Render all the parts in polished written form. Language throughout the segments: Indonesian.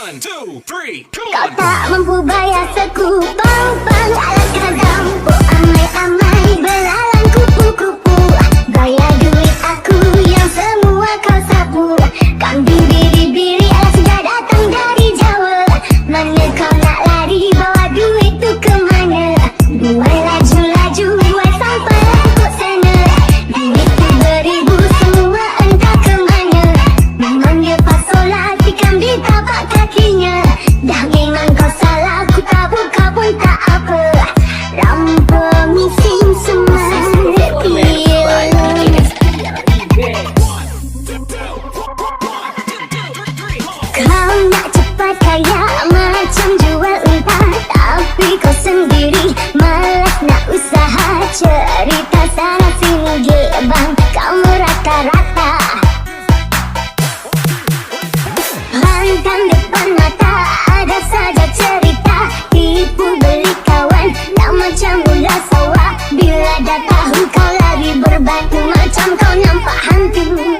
One, two, three, come Kau on. tak mampu bayar sekupang pang alat kadang. Pok amai amai belalang kupu-kupu. Bayar duit aku yang semua kau sapu. Kambing biri-biri alat sudah datang dari Jawa. Mana kau nak lari bawa duit tu ke mana? Buai laju-laju buai sampai langkut sana. Duit tu beribu semua entah ke mana. Memang dia pasola tikam di tapak kakinya. Dah memang kau salah ku tabur kau pun tak apa. Rampung mesin semua kau nak cepat kaya macam jual unta. Tapi kau sendiri malas nak usaha. Cerita sana sini gebang kau merata-rata. Pantang depan mata ada saja cerita. Tipu beli kawan nak macam ular sawah. Bila dah tahu kau lari berbatu macam kau nampak hantu.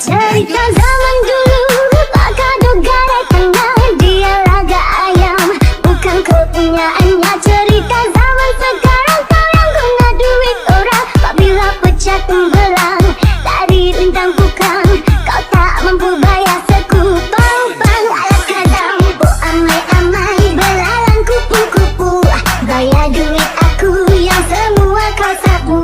Cerita zaman dulu bakal dogarai tengah. Dia laga ayam bukan kepunyaannya. Cerita zaman sekarang kau yang guna duit orang. Apabila pecah tenggelam dari rintang bukang. Kau tak mampu bayar sekupang pang alat kadang. Pok amai amai belalang kupu-kupu. Bayar duit aku yang semua kau sapu.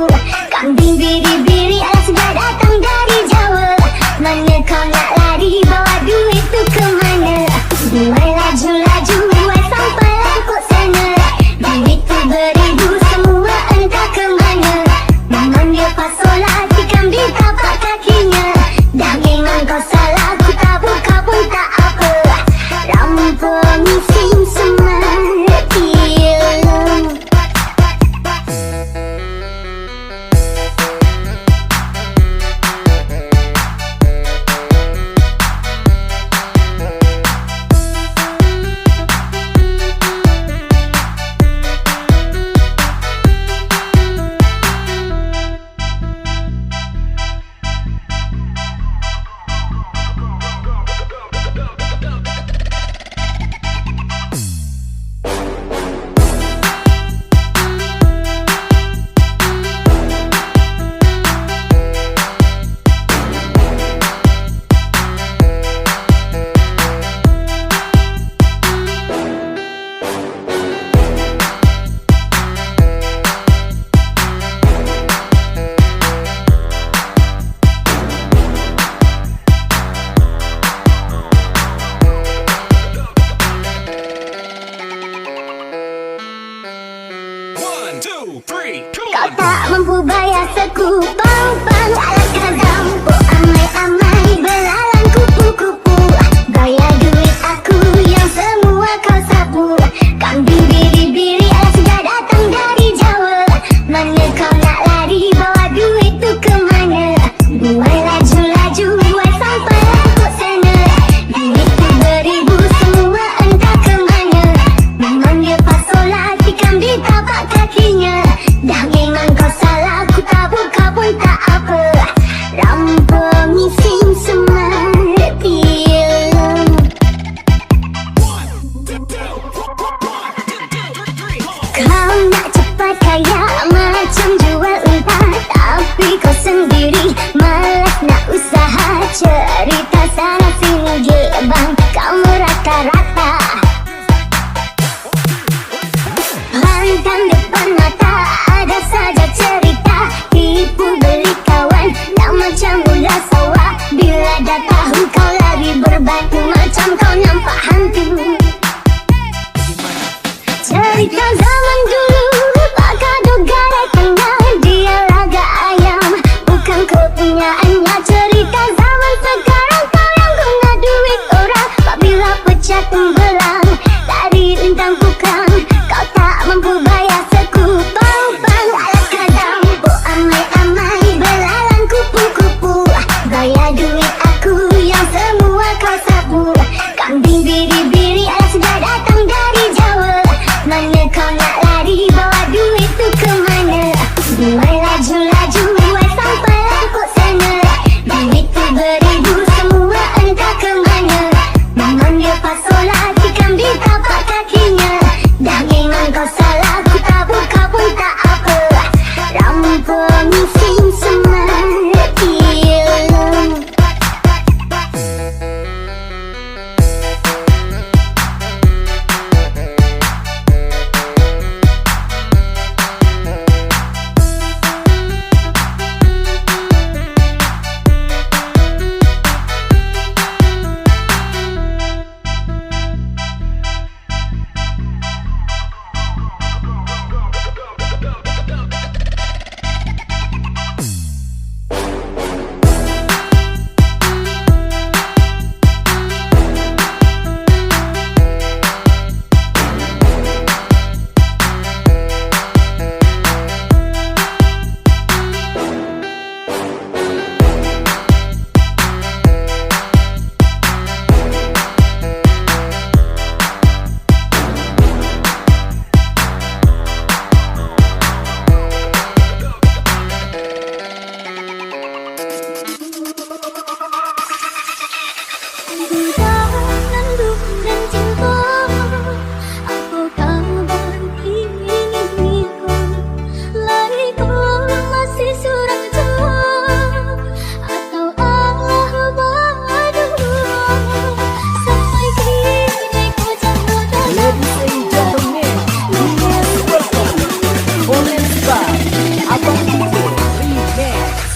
Kambing biri-biri alat sudah datang dari Jawa. Mana kau nak lari bawa duit tu ke mana? Buai laju-laju buai sampai langkut sana. Duit tu beribu semua entah ke mana. Memang dia pasola tikam di tapak kakinya. Dah memang kau salah ku tabur kau pun tak apa. Rampung mesin semati. One, two, three, come Kau on. tak mampu bayar sekupang pang alat kadang. Pok amai amai belalang kupu-kupu. Bayar duit aku yang semua kau sapu. Kambing biri-biri alat sudah datang dari Jawa. Mana kau nak lari bawa duit tu ke mana? Buai laju-laju buai sampai langkut sana. Duit tu beribu semua entah ke mana. Memang dia pasola tikam di tapak kakinya. Dah memang kau salah ku tabur kau pun tak apa.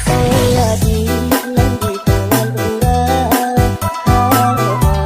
Saya di dalam di tangan orang.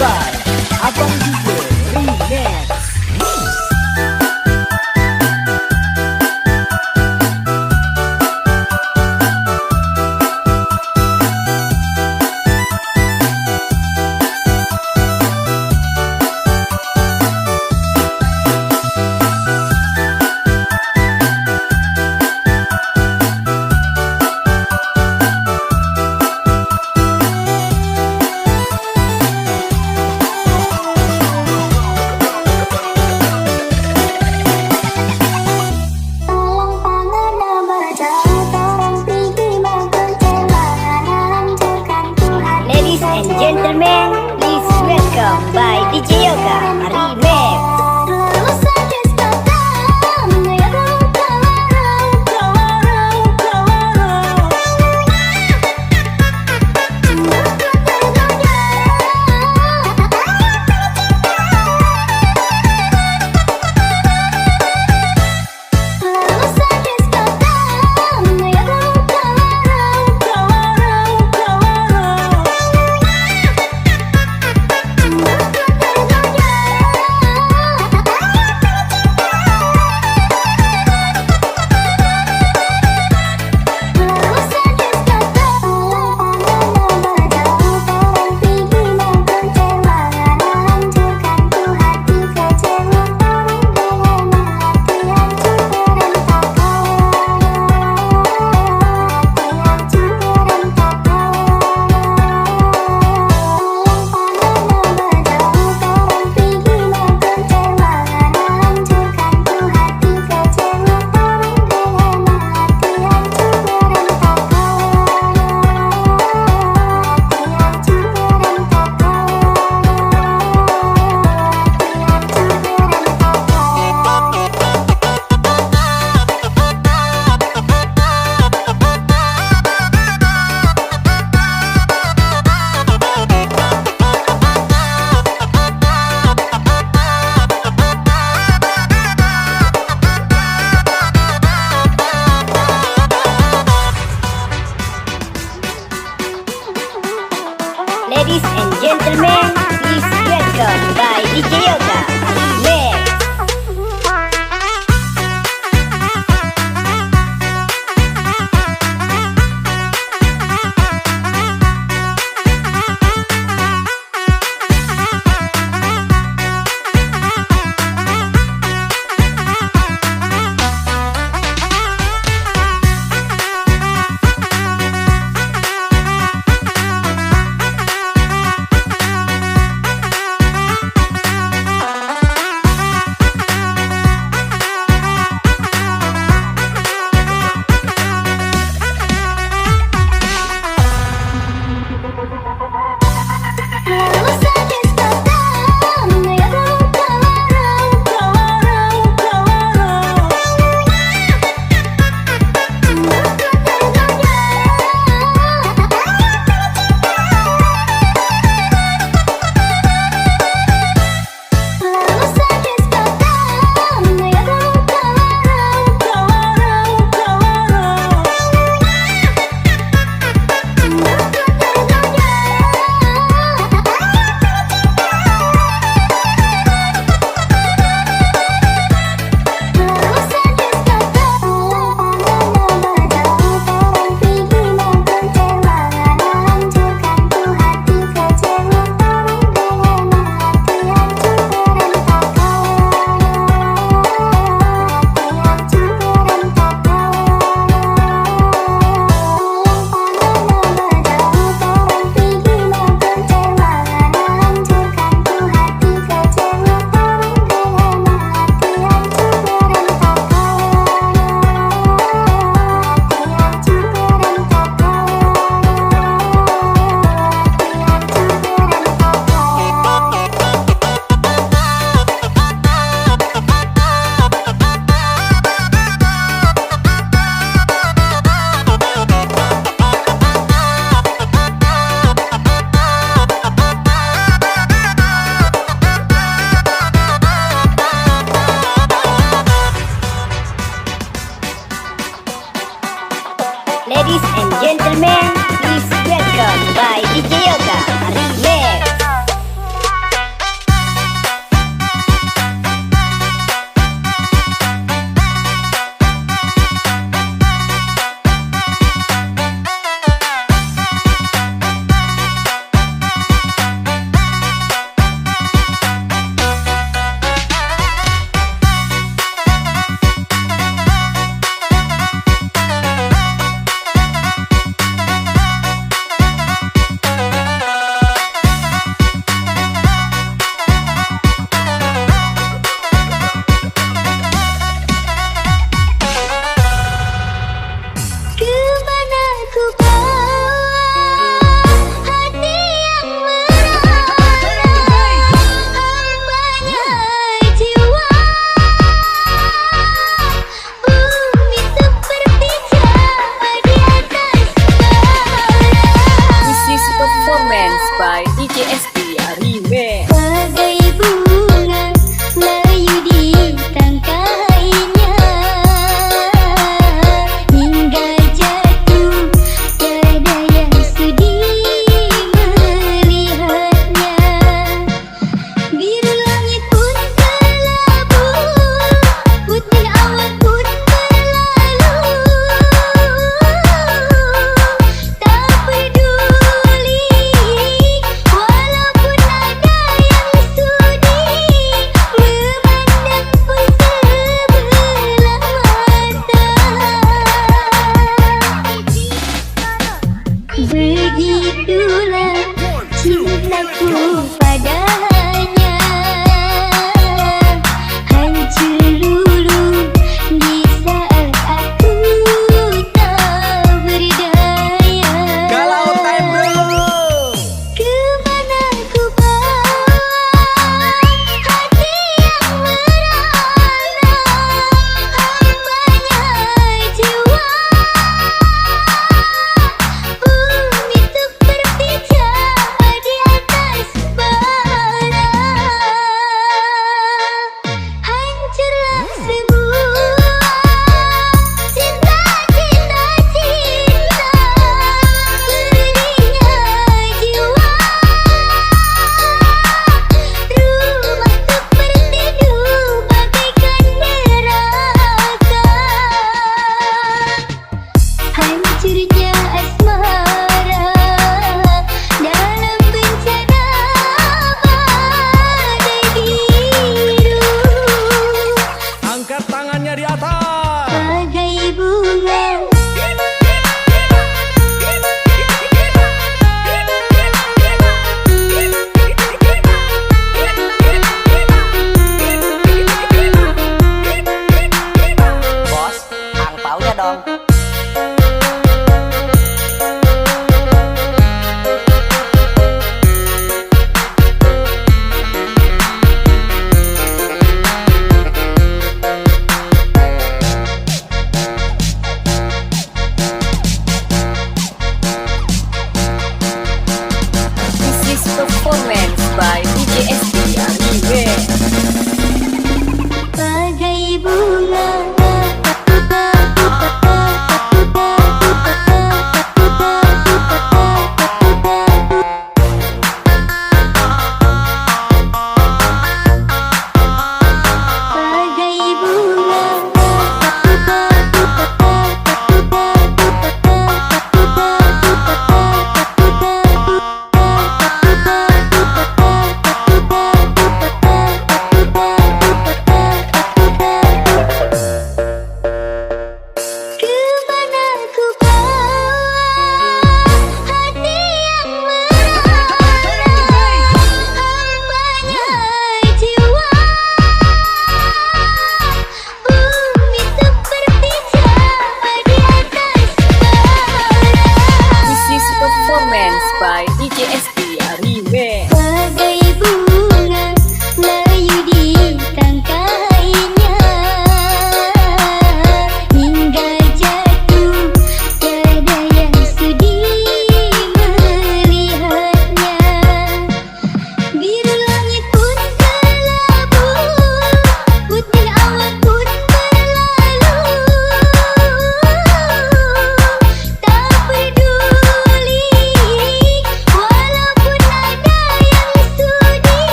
by Abang DJ Remix.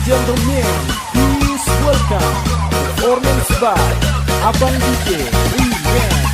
gentlemen, please welcome performance by Abang DJ Remix.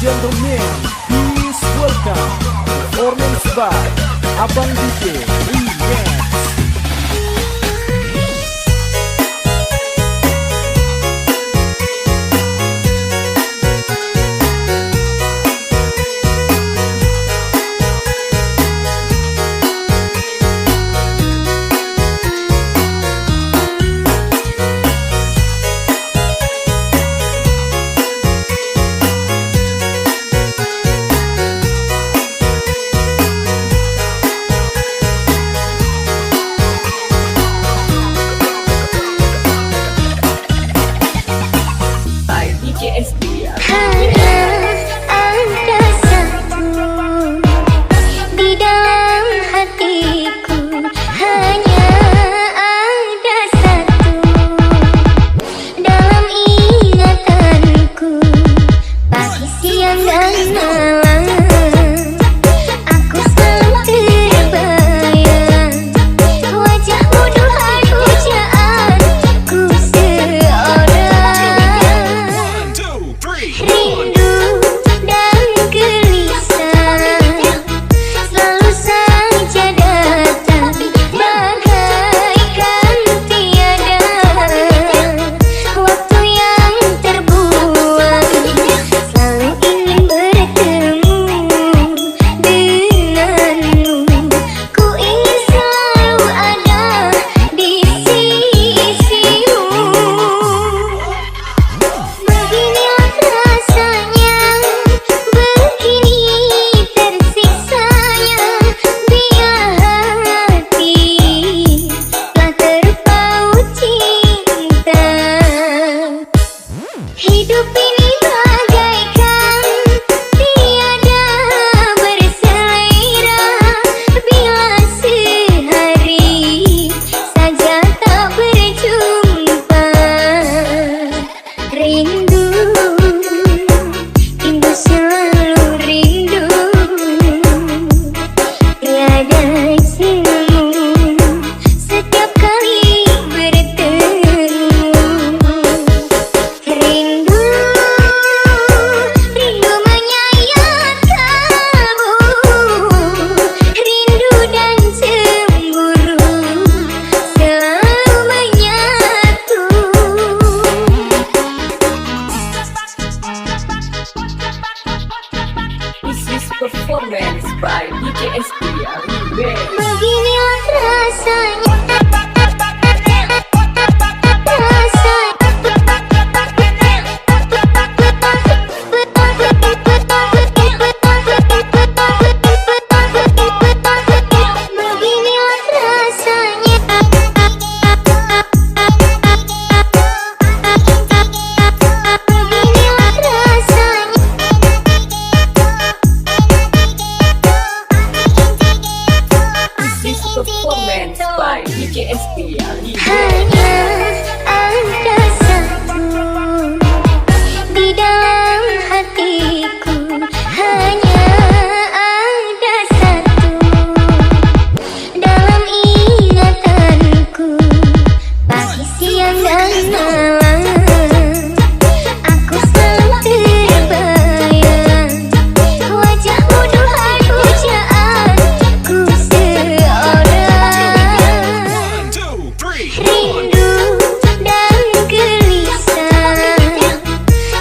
Gentlemen, please welcome performance by Abang DJ Remix. Performance by DJSD Hanya ada satu di dalam hatiku, hanya ada satu dalam ingatanku, pagi, siang, dan malam. Aku selalu terbayang wajahmu, duhai pujaanku seorang. 1, 2, 3, Rindu dan gelisah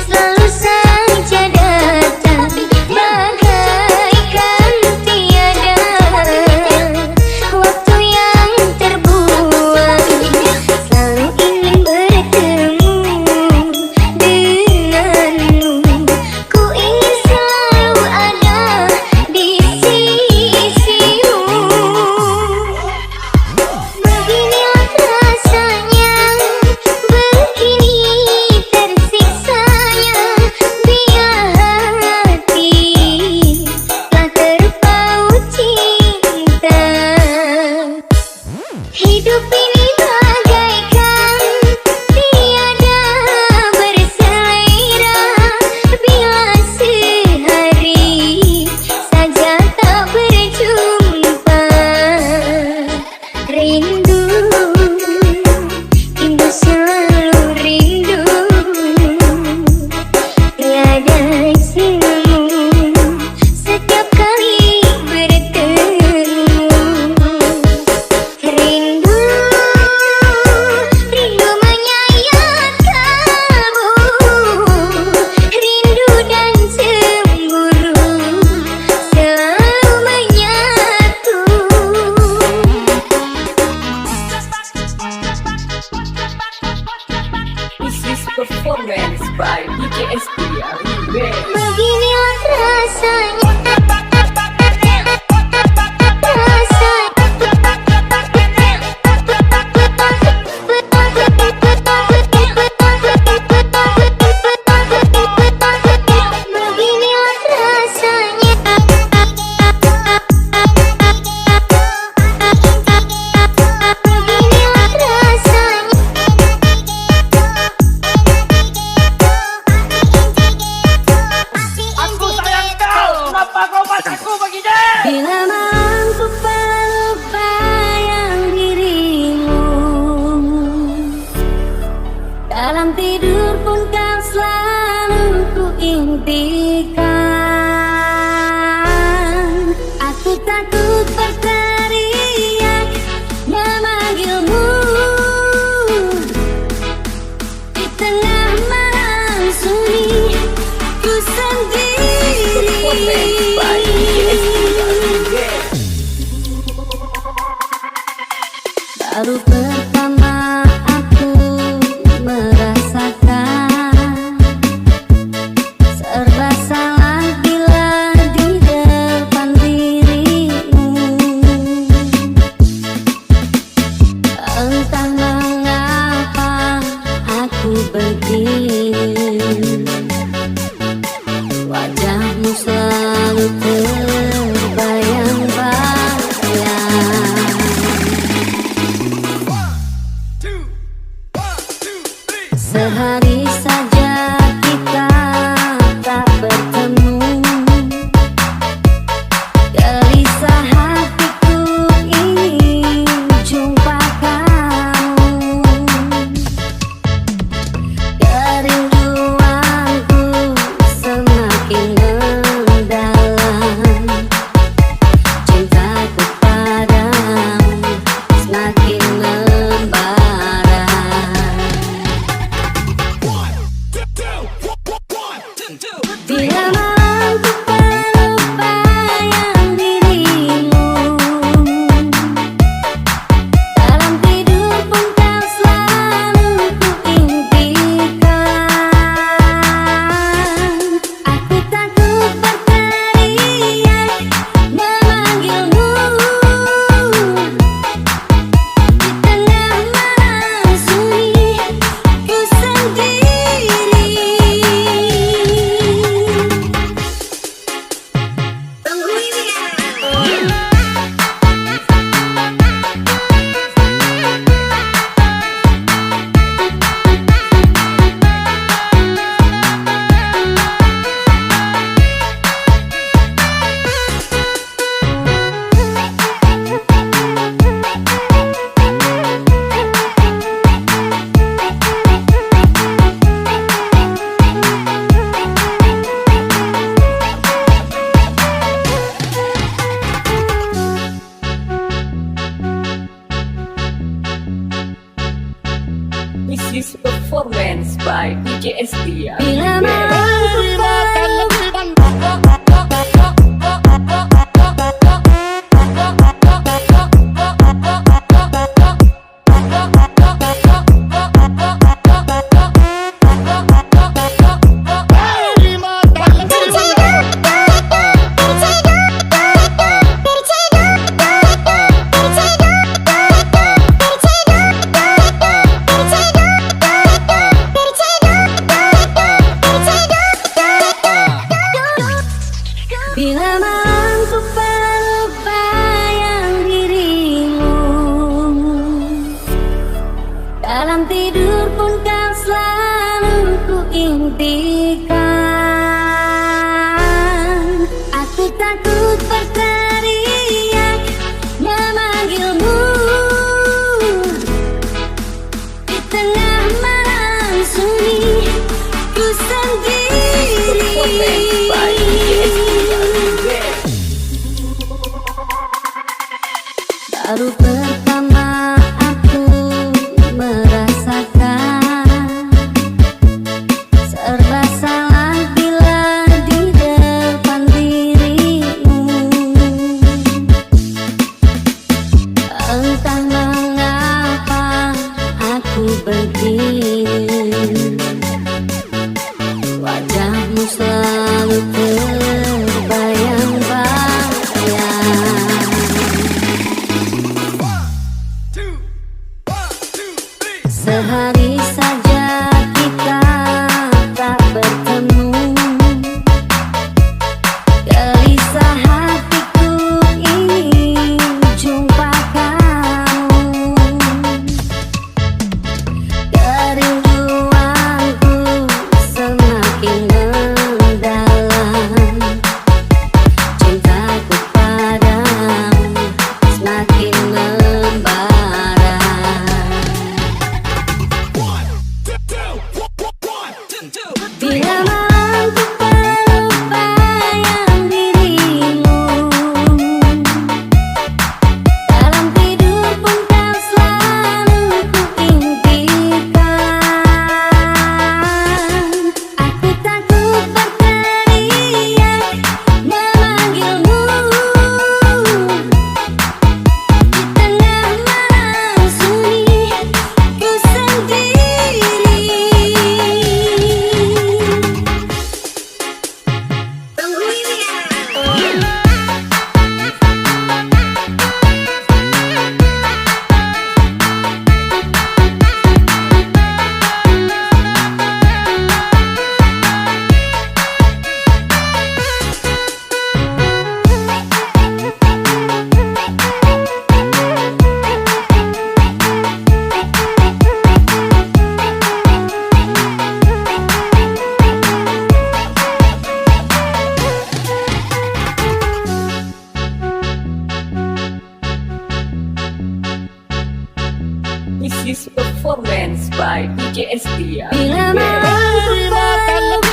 selalu saja datang bagaikan tiada waktu yang terbuang. Selalu ingin bertemu denganmu, ku ingin selalu ada di sisimu. Beginilah rasanya, begini tersiksanya, bila hati telah terpaut cinta. Hidup ini bagaikan tiada berselera, bila sehari saja tak berjumpa. Rindu, rindu selalu rindu, tiada jemu setiap kali bertemu. Rindu, rindu menyayat kalbu, rindu dan cemburu selalu menyatu. This is performance by DJSD Beginilah rasanya, beginilah rasanya. Beginilah rasanya. Aku sayang kau, kenapa kau pacarku begini? Bila malam ku peluk bayang dirimu, dalam tidur pun kau selalu ku impikan. Aku takut berteriak memanggilmu di tengah malam sunyi, ku Performance by DJSD baru pertama aku merasakan serba salah bila di depan dirimu. Entah mengapa aku begini, wajahmu selalu terbayang-bayang. performance by DJSD Bila malam ku peluk bayang dirimu, dalam tidur pun kau selalu ku impikan. Aku takut berteriak memanggilmu di tengah malam sunyi ku sendiri. Baru pertama aku merasakan serba salah bila di depan dirimu. Entah mengapa aku begini, wajahmu selalu terbayang-bayang. Sehari saja kita tak bertemu, gelisah hatiku ingin jumpa kamu. Kerinduanku semakin mendalam, cintaku padamu semakin membara. Bila malam ku peluk bayang dirimu, dalam tidur pun kau selalu ku impikan. Aku takut berteriak memanggilmu di tengah malam sunyi ku sendiri. This is performance by DJSD. Bila malam ku peluk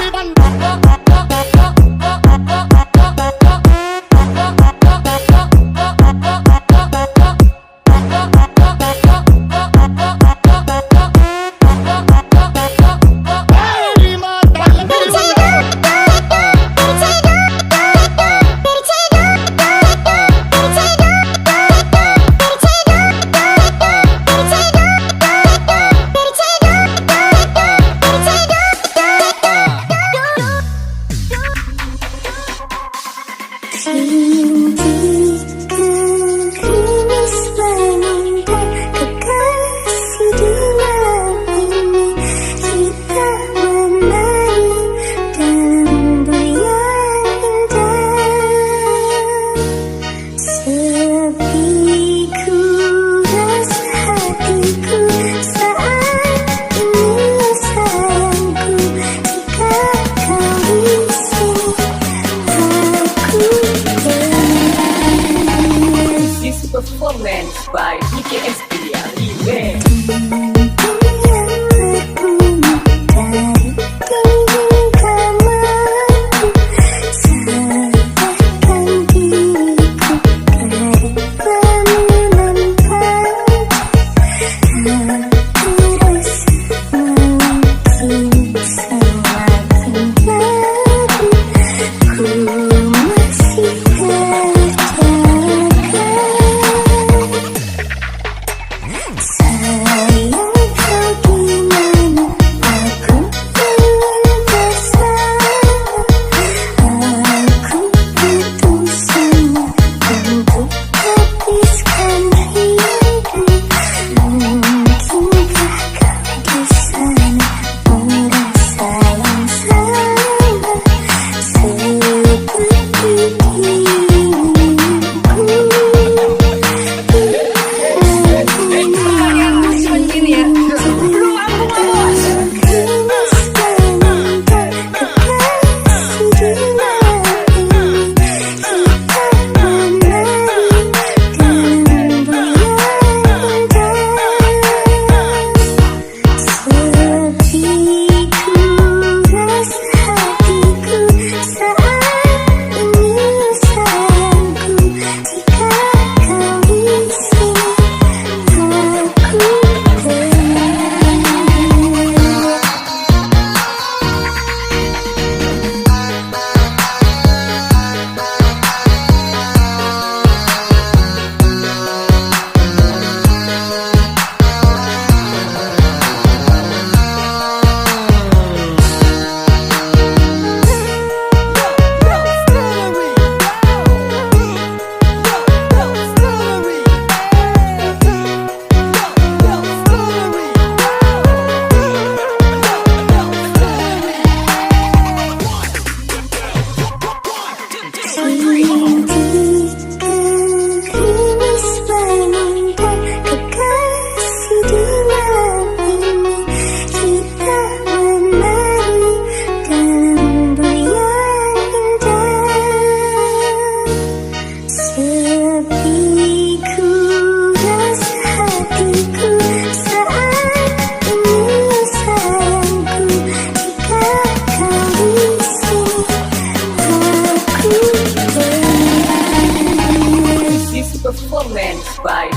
by DJSD Remix.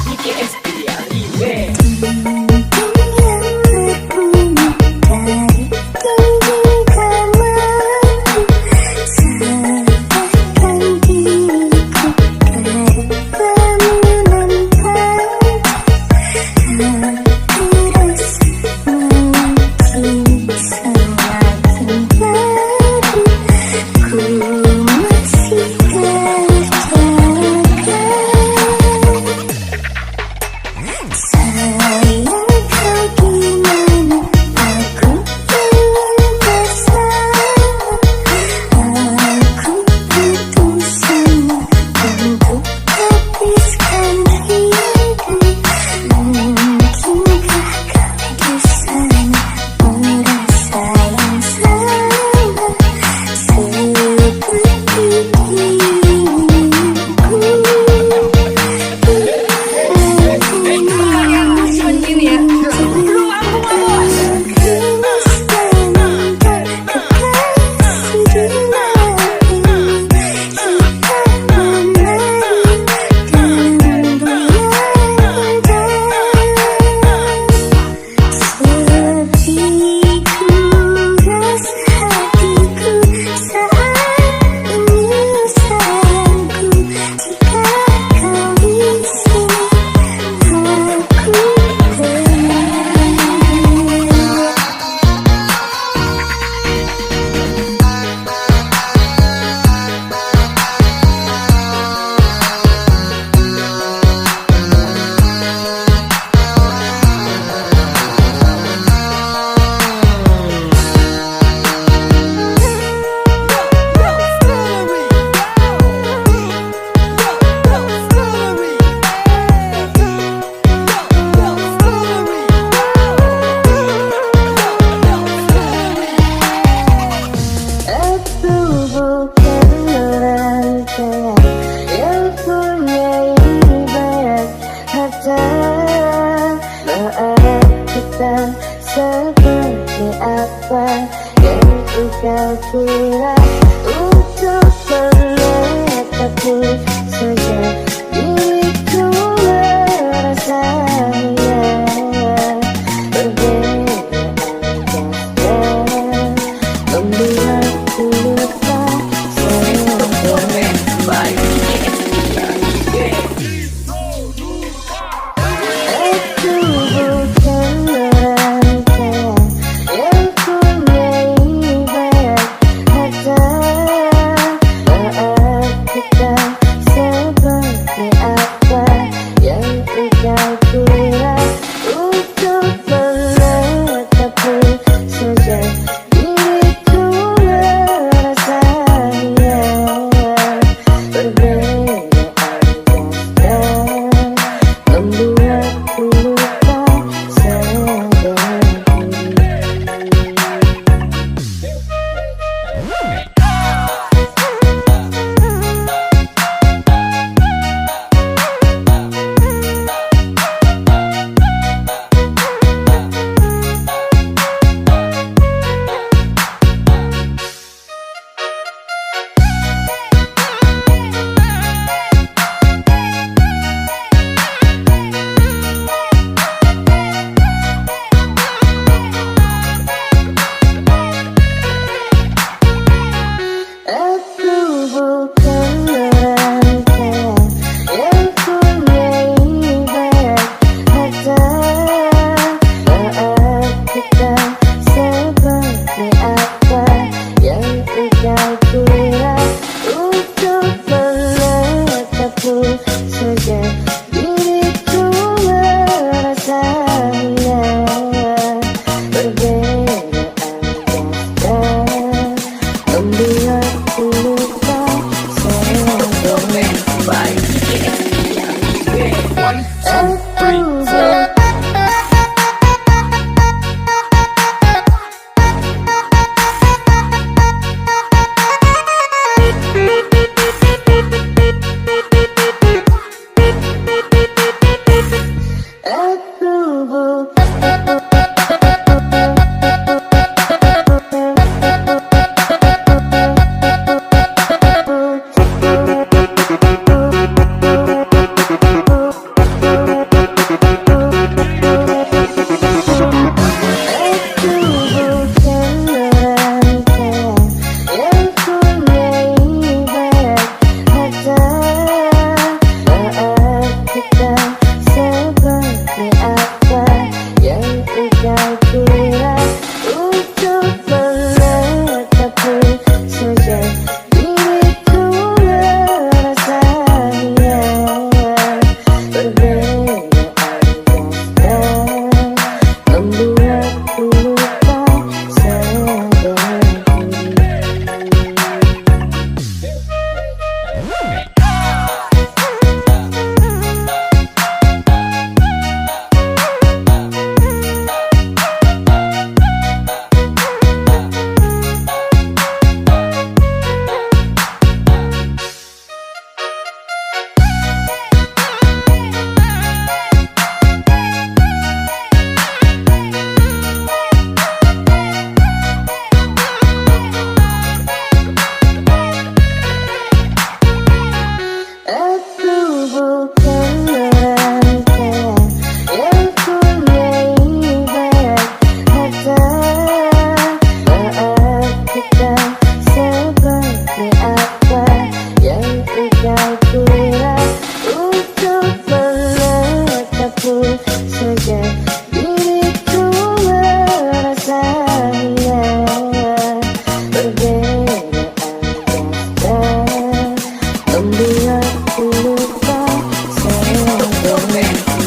DJSD Remix.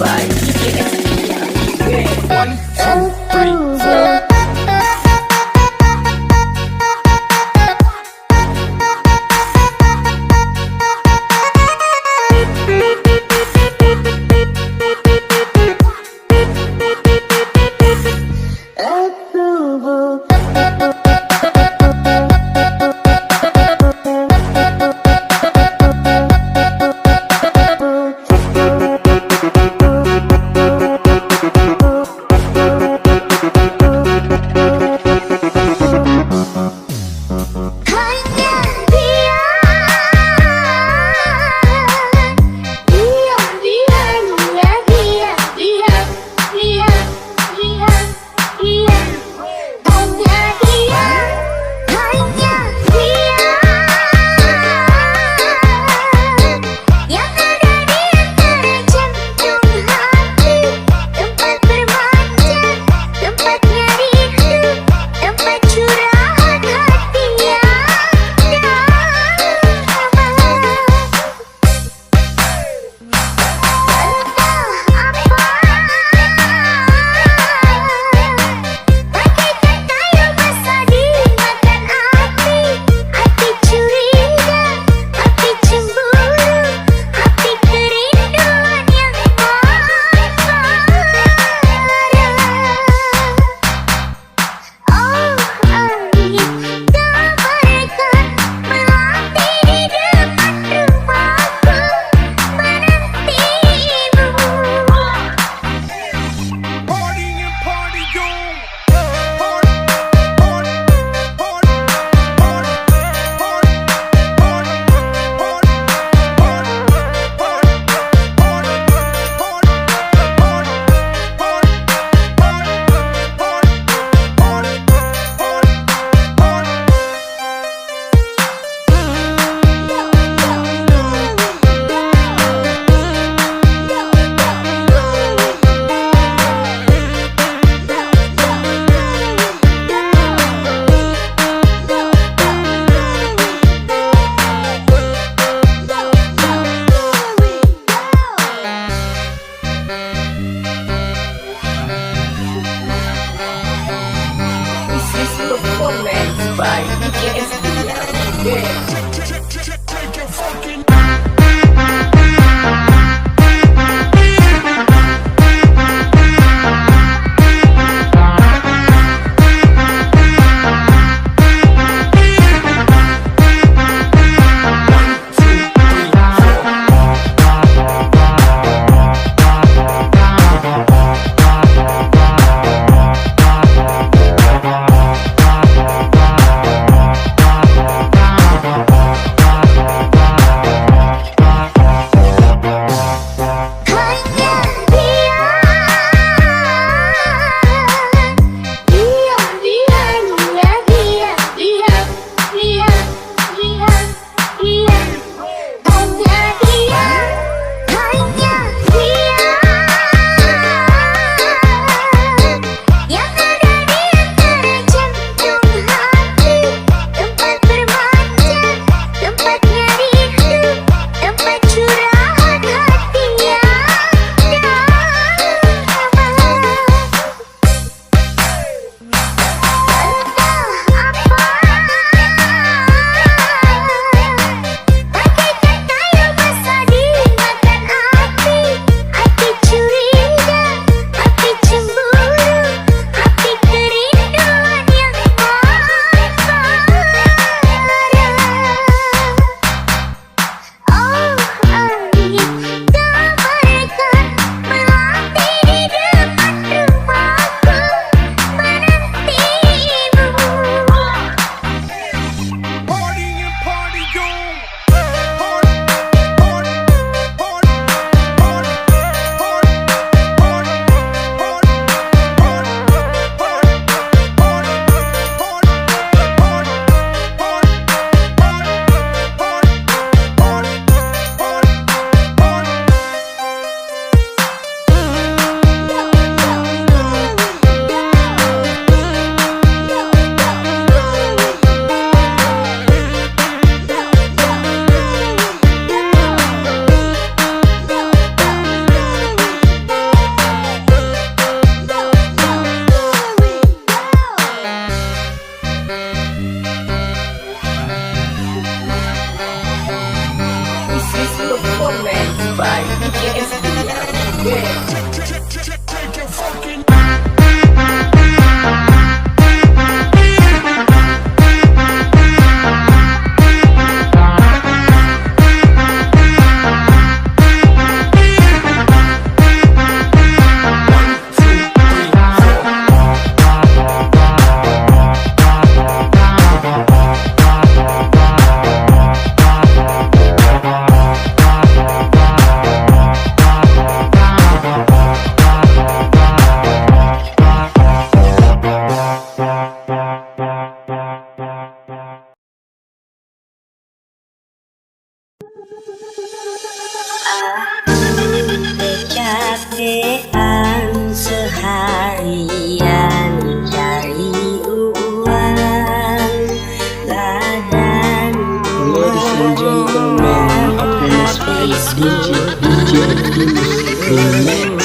by DJSD. 1, 2, 3, 4. capean seharian cari uang, badan Ladies and gentlemen, aku Mas DJ Remix.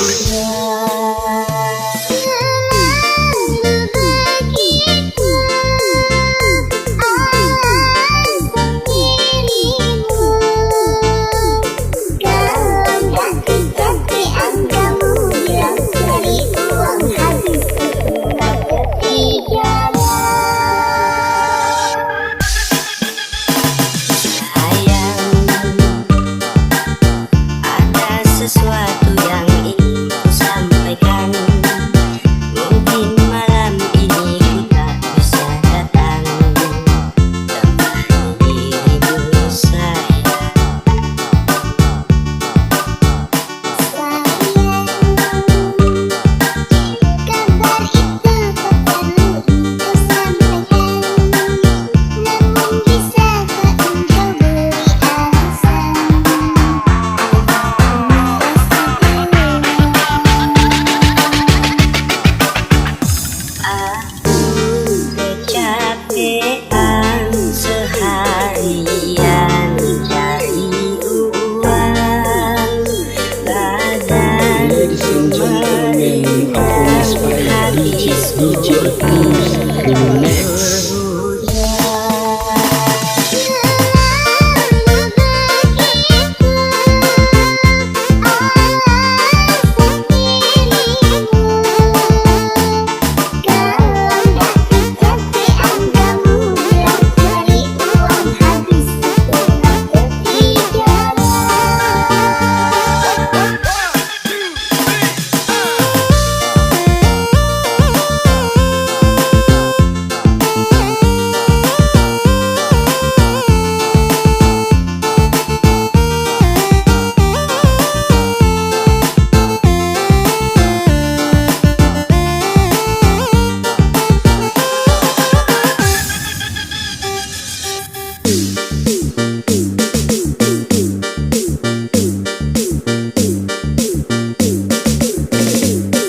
Sesuatu yang ingin ku sampaikan, mungkin malam ini ku tak bisa datang temani dirimu sayang. Kabar itu tak perlu engkau sampaikan, namun bisakah engkau beri alasan? Kecapean seharian cari uang, badan Ladies and gentlemen, aku Mas DJ Remix.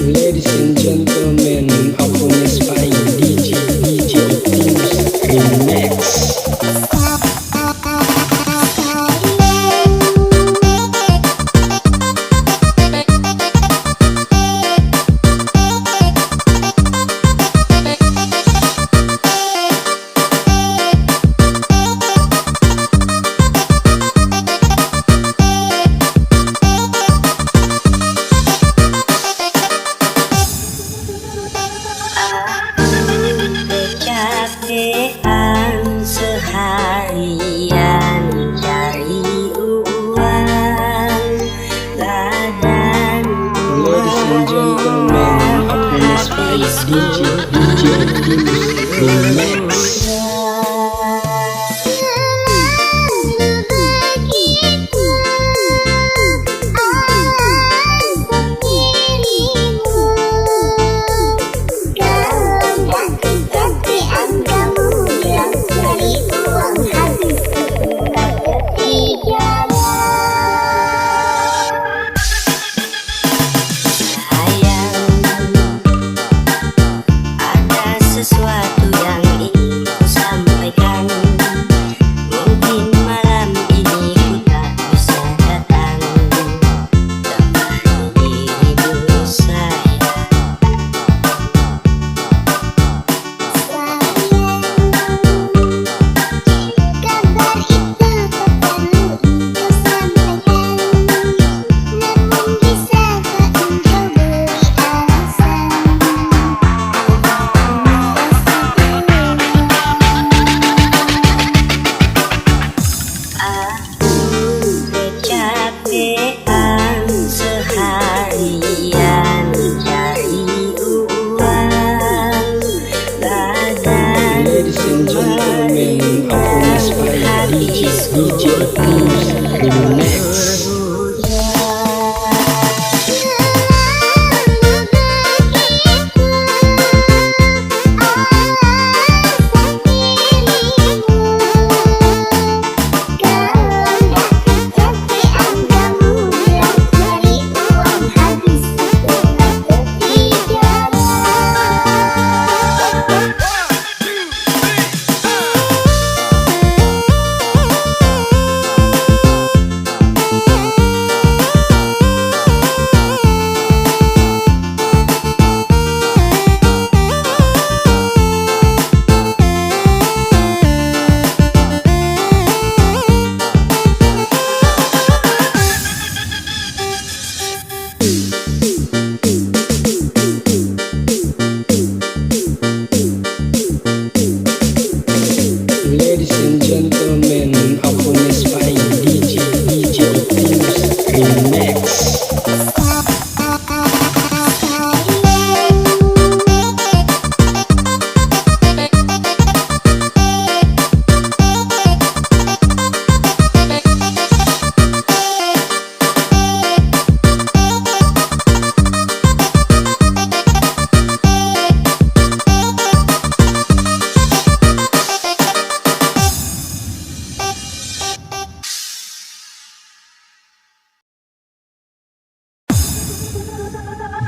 Ladies and gentlemen, aku Mas DJ Remix. Kecapean seharian cari uang, badan Ladies and gentlemen, aku Mas DJ Remix.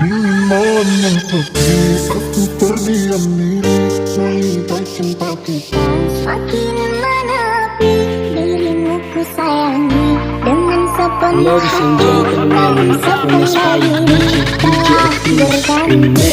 Malam yang tepi, aku terdiam diri melihat cintaku. Semakin menepi, dirimu ku sayangi dengan sepenuh Ladies and hati, gentlemen, namun upon this sepenuh fight, diri telah berganti.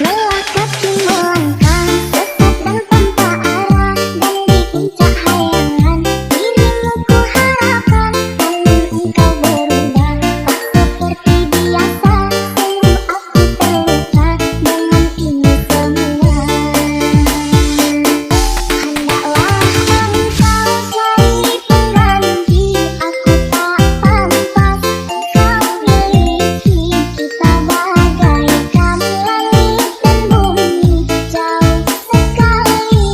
Lelah kaki melangkah, sesat dan tanpa arah, dan di puncak hayangan dirimu ku harapkan, namun engkau berubah, tak seperti biasa. Sungguh aku terluka dengan ini semua. Hendaklah engkau cari pengganti, aku tak pantas engkau miliki. Kita bagaikan langit dan bumi, jauh sekali.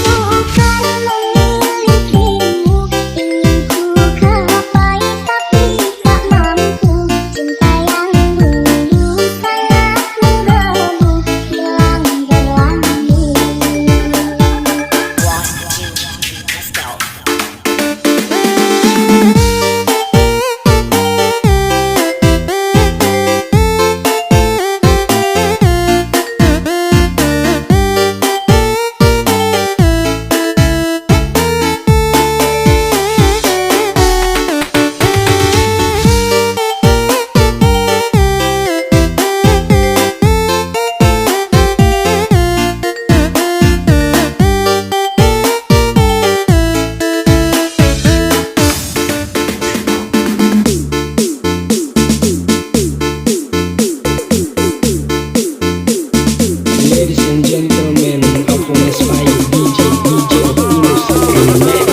Bukan memilikimu, ingin ku gapai tapi tak mampu. Cinta yang dulu sangat menggebu, belang-belang. Ladies and gentlemen, upon this fight, DJ Optimus Remix.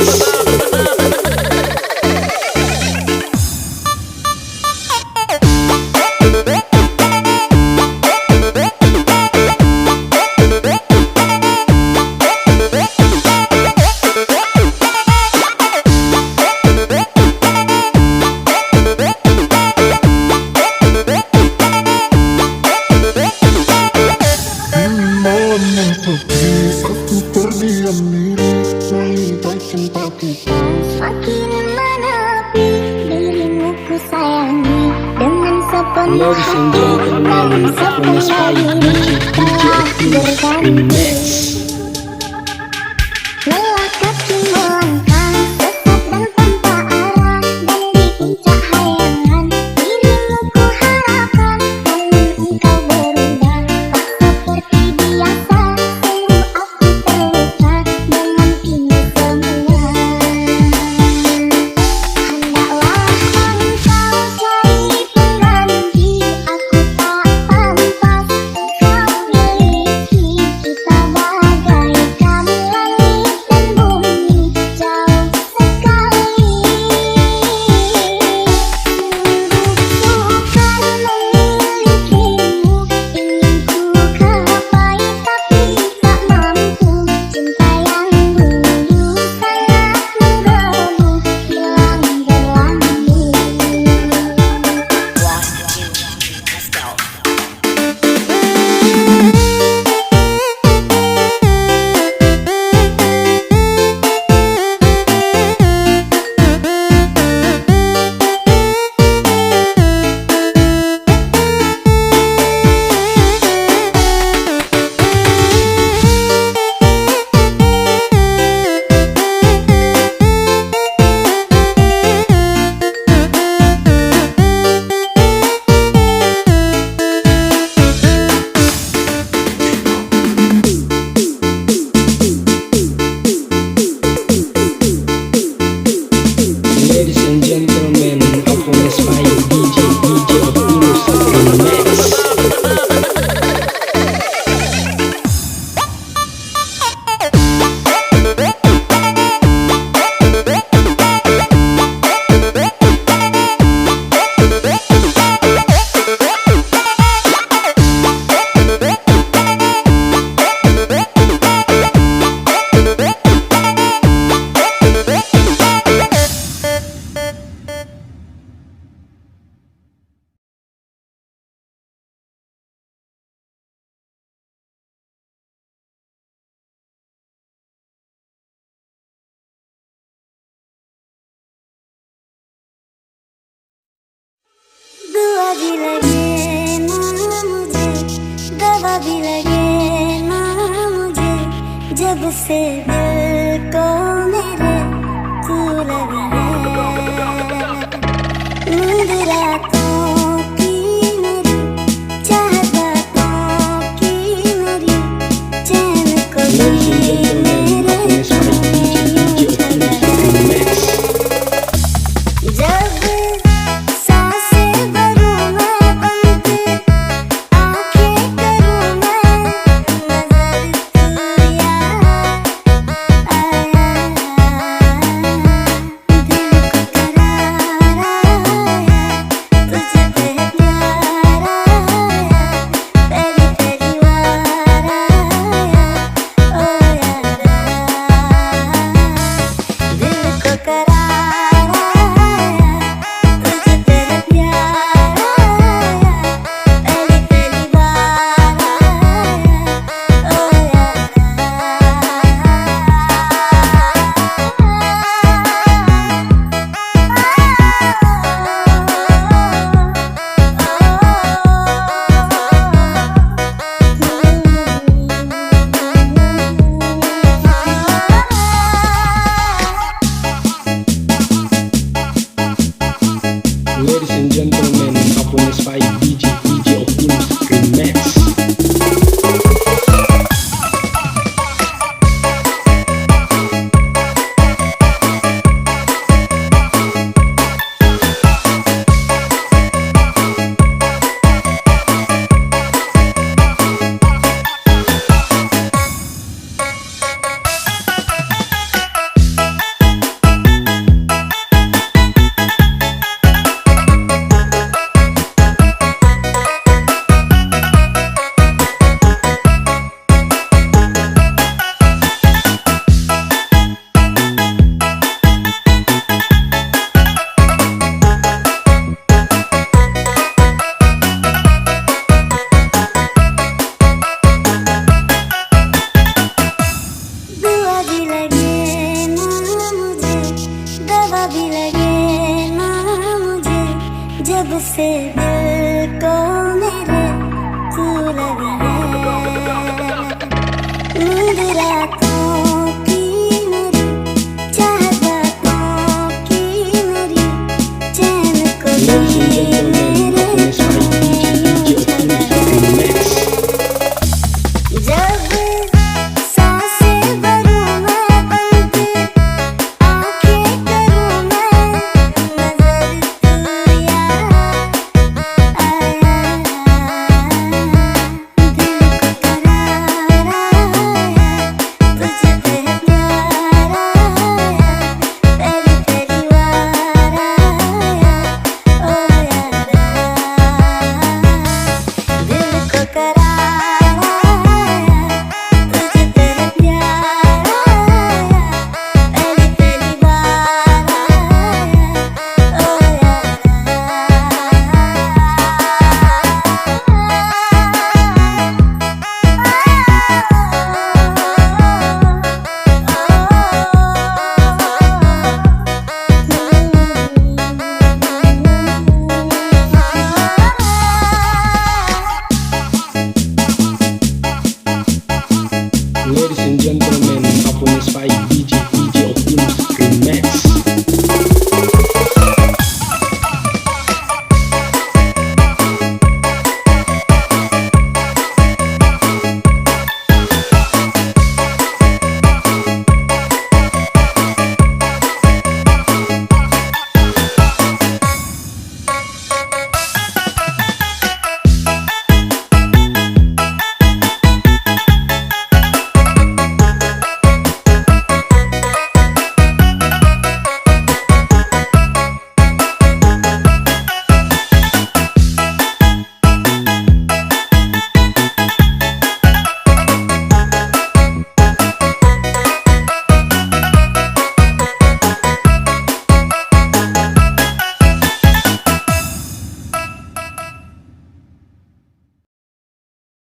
Malam yang tepi, aku terdiam diri melihat cintaku. Semakin menepi, dirimu ku sayangi dengan sepenuh Ladies and hati, gentlemen, namun upon this sepenuh fight, diri telah DJ berganti. Remix. Lelah kaki melangkah, sesat dan tanpa arah, dan di puncak hayangan dirimu ku harapkan, namun engkau berubah, tak seperti biasa. Sungguh aku terluka dengan ini semua. Hendaklah engkau cari pengganti, aku tak pantas engkau miliki. Kita भी लगे ना मुझे, जब से दिल को मेरे तू लगी है। नींद रातों की मेरी, चाहत बातों की मेरी, चैन को भी मेरे जब सांसें भरूं मैं बनके, आंखें करूं मैं नजर तू याद आया, दिल को करार आया, तुझे पे प्यार आया, पहली पहली बार आया, ओ याद आया, दिल को करार आया, तुझे पे प्यार आया, पहली पहली बार आया, ओ याद Ladies and gentlemen, upon this fight, DJ Optimus Remix. दुआ भी लगे ना मुझे, दवा भी लगे ना मुझे, जब से दिल को मेरे तू लगी है। नींद रातों की मेरी, चाहत बातों की मेरी, चैन को भी